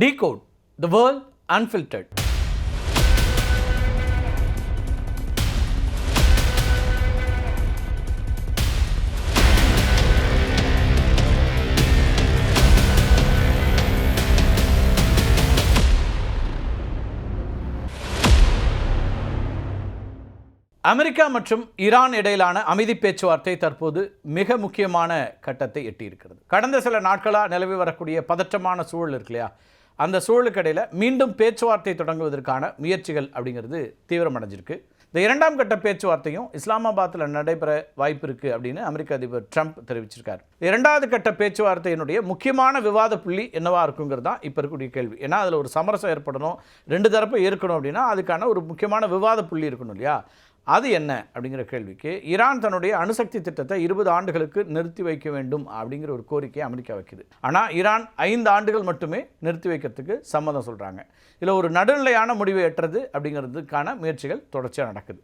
Decode the world unfiltered. America மற்றும் Iran இடையிலான அமைதி பேச்சுவார்த்தை தற்போது மிக முக்கியமான கட்டத்தை எட்டியிருக்கிறது. கடந்த சில நாட்களாக நிலவி வரக்கூடிய பதற்றமான சூழல் இருக்கு இல்லையா, அந்த சூழலுக்கு இடையில் மீண்டும் பேச்சுவார்த்தை தொடங்குவதற்கான முயற்சிகள் அப்படிங்கிறது தீவிரமடைஞ்சிருக்கு. இந்த இரண்டாம் கட்ட பேச்சுவார்த்தையும் இஸ்லாமாபாத்தில் நடைபெற வாய்ப்பு இருக்குது அப்படின்னு அமெரிக்க அதிபர் ட்ரம்ப் தெரிவிச்சிருக்காரு. இரண்டாவது கட்ட பேச்சுவார்த்தையினுடைய முக்கியமான விவாத புள்ளி என்னவா இருக்குங்கிறது தான் இப்போ இருக்கக்கூடிய கேள்வி. ஏன்னா அதில் ஒரு சமரசம் ஏற்படணும், ரெண்டு தரப்பு இருக்கணும் அப்படின்னா அதுக்கான ஒரு முக்கியமான விவாத புள்ளி இருக்கணும் இல்லையா. அது என்ன அப்படிங்கிற கேள்விக்கு ஈரான் தன்னுடைய அணுசக்தி திட்டத்தை 20 ஆண்டுகளுக்கு நிறுத்தி வைக்க வேண்டும் அப்படிங்கிற ஒரு கோரிக்கையை அமெரிக்கா வைக்குது. ஆனால் ஈரான் 5 ஆண்டுகள் மட்டுமே நிறுத்தி வைக்கிறதுக்கு சம்மதம் சொல்கிறாங்க. இதில் ஒரு நடுநிலையான முடிவை எட்டுறது அப்படிங்கிறதுக்கான முயற்சிகள் தொடர்ச்சியாக நடக்குது.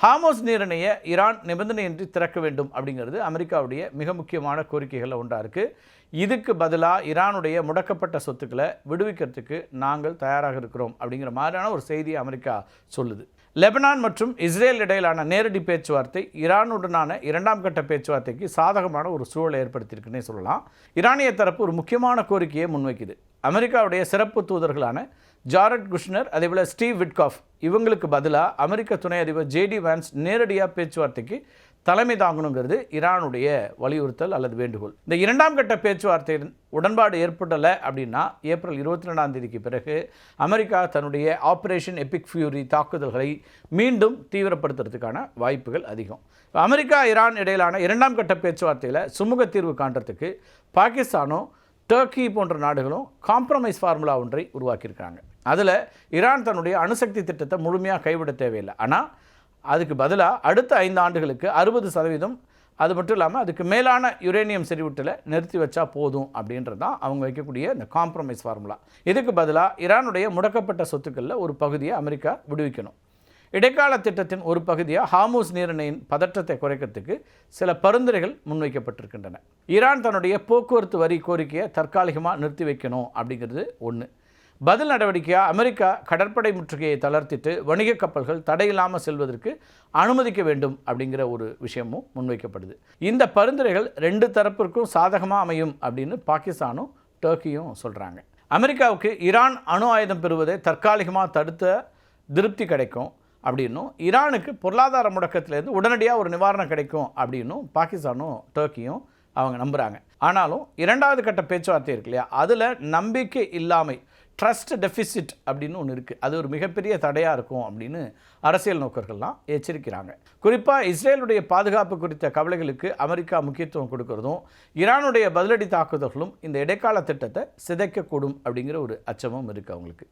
ஹார்முஸ் நீரிணையை ஈரான் நிபந்தனையின்றி திறக்க வேண்டும் அப்படிங்கிறது அமெரிக்காவுடைய மிக முக்கியமான கோரிக்கைகளில் ஒன்றாக இருக்குது. இதுக்கு பதிலாக ஈரானுடைய முடக்கப்பட்ட சொத்துக்களை விடுவிக்கிறதுக்கு நாங்கள் தயாராக இருக்கிறோம் அப்படிங்கிற மாதிரியான ஒரு செய்தியை அமெரிக்கா சொல்லுது. லெபனான் மற்றும் இஸ்ரேல் இடையிலான நேரடி பேச்சுவார்த்தை ஈரானுடனான இரண்டாம் கட்ட பேச்சுவார்த்தைக்கு சாதகமான ஒரு சூழலை ஏற்படுத்தியிருக்குன்னே சொல்லலாம். ஈரானிய தரப்பு ஒரு முக்கியமான கோரிக்கையை முன்வைக்குது. அமெரிக்காவுடைய சிறப்பு தூதர்களான ஜாரட் குஷ்னர் அதேபோல் ஸ்டீவ் விட்காஃப் இவங்களுக்கு பதிலாக அமெரிக்க துணை அதிபர் ஜேடி வான்ஸ் நேரடியாக பேச்சுவார்த்தைக்கு தலைமை தாங்கணுங்கிறது ஈரானுடைய வலியுறுத்தல் அல்லது வேண்டுகோள். இந்த இரண்டாம் கட்ட பேச்சுவார்த்தையில் உடன்பாடு ஏற்படலை அப்படின்னா ஏப்ரல் 22 பிறகு அமெரிக்கா தன்னுடைய ஆப்ரேஷன் எபிக் ஃபியூரி தாக்குதல்களை மீண்டும் தீவிரப்படுத்துறதுக்கான வாய்ப்புகள் அதிகம். அமெரிக்கா ஈரான் இடையிலான இரண்டாம் கட்ட பேச்சுவார்த்தையில் சுமூக தீர்வு காண்றதுக்கு பாகிஸ்தானும் டர்க்கி போன்ற நாடுகளும் காம்ப்ரமைஸ் ஃபார்முலா ஒன்றை உருவாக்கியிருக்காங்க. அதில் ஈரான் தன்னுடைய அணுசக்தி திட்டத்தை முழுமையாக கைவிட தேவையில்லை. ஆனால் அதுக்கு பதிலாக அடுத்த 5 ஆண்டுகளுக்கு 60%, அது மட்டும் இல்லாமல் அதுக்கு மேலான யுரேனியம் செறிவூட்டலை நிறுத்தி வச்சா போதும் அப்படின்றது தான் அவங்க வைக்கக்கூடிய இந்த காம்ப்ரமைஸ் ஃபார்முலா. இதுக்கு பதிலாக ஈரானுடைய முடக்கப்பட்ட சொத்துக்களில் ஒரு பகுதியை அமெரிக்கா விடுவிக்கணும். இடைக்கால திட்டத்தின் ஒரு பகுதியாக ஹார்முஸ் நீரிணையின் பதற்றத்தை குறைக்கிறதுக்கு சில பரிந்துரைகள் முன்வைக்கப்பட்டிருக்கின்றன. ஈரான் தன்னுடைய போக்குவரத்து வரி கோரிக்கையை தற்காலிகமாக நிறுத்தி வைக்கணும் அப்படிங்கிறது ஒன்று. பதில் நடவடிக்கையாக அமெரிக்கா கடற்படை முற்றுகையை தளர்த்திட்டு வணிக கப்பல்கள் தடையில்லாமல் செல்வதற்கு அனுமதிக்க வேண்டும் அப்படிங்கிற ஒரு விஷயமும் முன்வைக்கப்படுது. இந்த பரிந்துரைகள் 2 தரப்பிற்கும் சாதகமாக அமையும் அப்படின்னு பாகிஸ்தானும் டர்க்கியும் சொல்கிறாங்க. அமெரிக்காவுக்கு ஈரான் அணு ஆயுதம் பெறுவதை தற்காலிகமாக தடுத்த திருப்தி கிடைக்கும் அப்படின்னும், ஈரானுக்கு பொருளாதார முடக்கத்திலேருந்து உடனடியாக ஒரு நிவாரணம் கிடைக்கும் அப்படின்னும் பாகிஸ்தானும் டர்க்கியும் அவங்க நம்புகிறாங்க. ஆனாலும் இரண்டாவது கட்ட பேச்சுவார்த்தை இருக்கு இல்லையா, அதில் நம்பிக்கை இல்லாமை, ட்ரஸ்ட் டெஃபிசிட் அப்படின்னு ஒன்று இருக்குது. அது ஒரு மிகப்பெரிய தடையாக இருக்கும் அப்படின்னு அரசியல் நோக்கர்கள்லாம் எச்சரிக்கிறாங்க. குறிப்பாக இஸ்ரேலுடைய பாதுகாப்பு குறித்த கவலைகளுக்கு அமெரிக்கா முக்கியத்துவம் கொடுக்கறதும் ஈரானுடைய பதிலடி தாக்குதல்களும் இந்த இடைக்கால திட்டத்தை சிதைக்கக்கூடும் அப்படிங்கிற ஒரு அச்சமும் இருக்குது அவங்களுக்கு.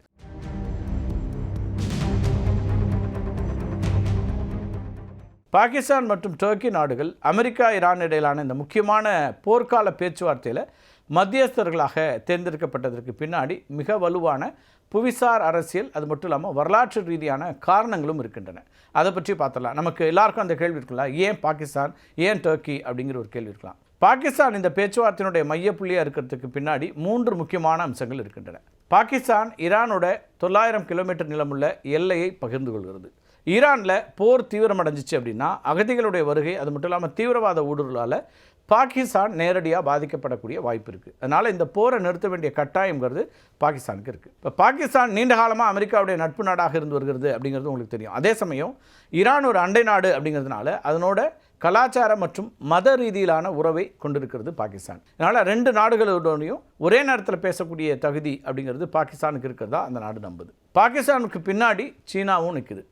பாகிஸ்தான் மற்றும் டர்க்கி நாடுகள் அமெரிக்கா ஈரான் இடையிலான இந்த முக்கியமான போர்க்கால பேச்சுவார்த்தையில் மத்தியஸ்தர்களாக தேர்ந்தெடுக்கப்பட்டதற்கு பின்னாடி மிக வலுவான புவிசார் அரசியல், அது மட்டும் இல்லாமல் வரலாற்று ரீதியான காரணங்களும் இருக்கின்றன. அதை பற்றி பார்த்தலாம். நமக்கு எல்லாருக்கும் அந்த கேள்வி இருக்கலாம், ஏன் பாகிஸ்தான், ஏன் டர்க்கி அப்படிங்கிற ஒரு கேள்வி இருக்கலாம். பாகிஸ்தான் இந்த பேச்சுவார்த்தையினுடைய மையப்புள்ளியாக இருக்கிறதுக்கு பின்னாடி 3 முக்கியமான அம்சங்கள் இருக்கின்றன. பாகிஸ்தான் ஈரானோட 900 கிலோமீட்டர் நிலமுள்ள எல்லையை பகிர்ந்து கொள்கிறது. ஈரானில் போர் தீவிரமடைஞ்சிச்சு அப்படின்னா அகதிகளுடைய வருகை, அது மட்டும் இல்லாமல் தீவிரவாத ஊடுருவலால் பாகிஸ்தான் நேரடியாக பாதிக்கப்படக்கூடிய வாய்ப்பு இருக்குது. அதனால் இந்த போரை நிறுத்த வேண்டிய கட்டாயங்கிறது பாகிஸ்தானுக்கு இருக்குது. இப்போ பாகிஸ்தான் நீண்ட காலமாக அமெரிக்காவுடைய நட்பு நாடாக இருந்து வருகிறது அப்படிங்கிறது உங்களுக்கு தெரியும். அதே சமயம் ஈரான் ஒரு அண்டை நாடு அப்படிங்கிறதுனால அதனோட கலாச்சார மற்றும் மத ரீதியிலான உறவை கொண்டிருக்கிறது பாகிஸ்தான். அதனால் 2 நாடுகளோடையும் ஒரே நேரத்தில் பேசக்கூடிய தகுதி அப்படிங்கிறது பாகிஸ்தானுக்கு இருக்கிறதா அந்த நாடு நம்புது. பாகிஸ்தானுக்கு பின்னாடி சீனாவும் நிற்குது.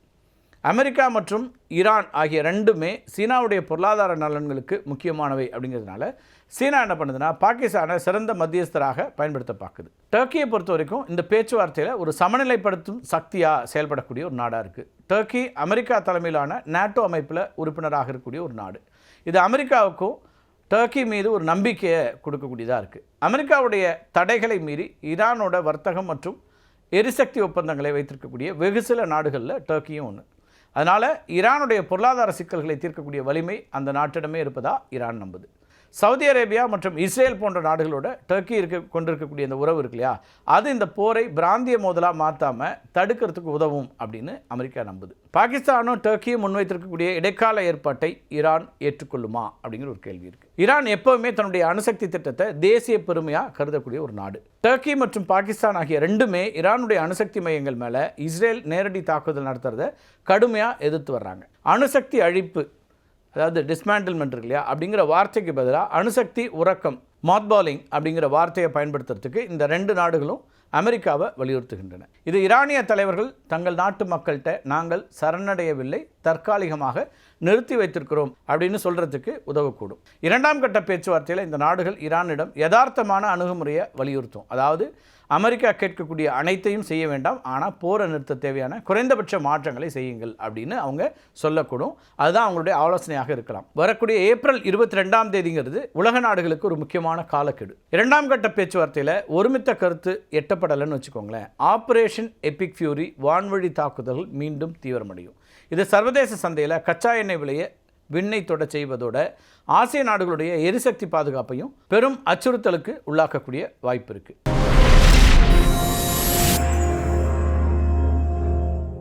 அமெரிக்கா மற்றும் ஈரான் ஆகிய 2மே சீனாவுடைய பொருளாதார நலன்களுக்கு முக்கியமானவை அப்படிங்கிறதுனால சீனா என்ன பண்ணுதுன்னா பாகிஸ்தானை சிறந்த மத்தியஸ்தராக பயன்படுத்த பார்க்குது. டர்க்கியை பொறுத்த வரைக்கும் இந்த பேச்சுவார்த்தையில் ஒரு சமநிலைப்படுத்தும் சக்தியாக செயல்படக்கூடிய ஒரு நாடாக இருக்குது. டர்க்கி அமெரிக்கா தலைமையிலான நேட்டோ அமைப்பில் உறுப்பினராக இருக்கக்கூடிய ஒரு நாடு. இது அமெரிக்காவுக்கும் டர்க்கி மீது ஒரு நம்பிக்கையை கொடுக்கக்கூடியதாக இருக்குது. அமெரிக்காவுடைய தடைகளை மீறி ஈரானோட வர்த்தகம் மற்றும் எரிசக்தி ஒப்பந்தங்களை வைத்திருக்கக்கூடிய வெகு சில நாடுகளில் டர்க்கியும் ஒன்று. அதனால் ஈரானுடைய பொருளாதார சிக்கல்களை தீர்க்கக்கூடிய வலிமை அந்த நாட்டிடமே இருப்பதா ஈரான் நம்புது. சவுதி அரேபியா மற்றும் இஸ்ரேல் போன்ற நாடுகளோட டர்க்கி கொண்டிருக்கக்கூடிய இந்த உறவு இருக்கு இல்லையா, அது இந்த போரை பிராந்திய மோதலாக மாற்றாமல் தடுக்கிறதுக்கு உதவும் அப்படின்னு அமெரிக்கா நம்புது. பாகிஸ்தானும் டர்க்கியும் முன்வைத்திருக்கக்கூடிய இடைக்கால ஏற்பாட்டை ஈரான் ஏற்றுக்கொள்ளுமா அப்படிங்கிற ஒரு கேள்வி இருக்குது. ஈரான் எப்போவுமே தன்னுடைய அணுசக்தி திட்டத்தை தேசிய பெருமையாக கருதக்கூடிய ஒரு நாடு. டர்க்கி மற்றும் பாகிஸ்தான் ஆகிய ரெண்டுமே ஈரானுடைய அணுசக்தி மையங்கள் மேலே இஸ்ரேல் நேரடி தாக்குதல் நடத்துறதை கடுமையாக எதிர்த்து வர்றாங்க. அணுசக்தி அழிப்பு, அதாவது டிஸ்மேண்டில்மெண்ட் இருக்கு இல்லையா, அப்படிங்கிற வார்த்தைக்கு பதிலாக அணுசக்தி உறக்கம், மாத்பாலிங் அப்படிங்கிற வார்த்தையை பயன்படுத்துறதுக்கு இந்த ரெண்டு நாடுகளும் அமெரிக்காவை வலியுறுத்துகின்றன. இது ஈரானிய தலைவர்கள் தங்கள் நாட்டு மக்கள்கிட்ட நாங்கள் சரணடையவில்லை, தற்காலிகமாக நிறுத்தி வைத்திருக்கிறோம் அப்படின்னு சொல்கிறதுக்கு உதவக்கூடும். இரண்டாம் கட்ட பேச்சுவார்த்தையில் இந்த நாடுகள் ஈரானிடம் யதார்த்தமான அணுகுமுறையை வலியுறுத்தும். அதாவது அமெரிக்கா கேட்கக்கூடிய அனைத்தையும் செய்ய வேண்டாம், ஆனால் போரை நிறுத்த தேவையான குறைந்தபட்ச மாற்றங்களை செய்யுங்கள் அப்படின்னு அவங்க சொல்லக்கூடும். அதுதான் அவங்களுடைய ஆலோசனையாக இருக்கலாம். வரக்கூடிய ஏப்ரல் 22ஆம் தேதிங்கிறது உலக நாடுகளுக்கு ஒரு முக்கியமான காலக்கெடு. இரண்டாம் கட்ட பேச்சுவார்த்தையில் ஒருமித்த கருத்து எட்டப்படலைன்னு வச்சுக்கோங்களேன், ஆபரேஷன் எபிக் ஃபியூரி வான்வழி தாக்குதல்கள் மீண்டும் தீவிரமடையும். இது சர்வதேச சந்தையில் கச்சா எண்ணெய் விலையை விண்ணை தொட செய்வதோட ஆசிய நாடுகளுடைய எரிசக்தி பாதுகாப்பையும் பெரும் அச்சுறுத்தலுக்கு உள்ளாக்கக்கூடிய வாய்ப்பு இருக்குது.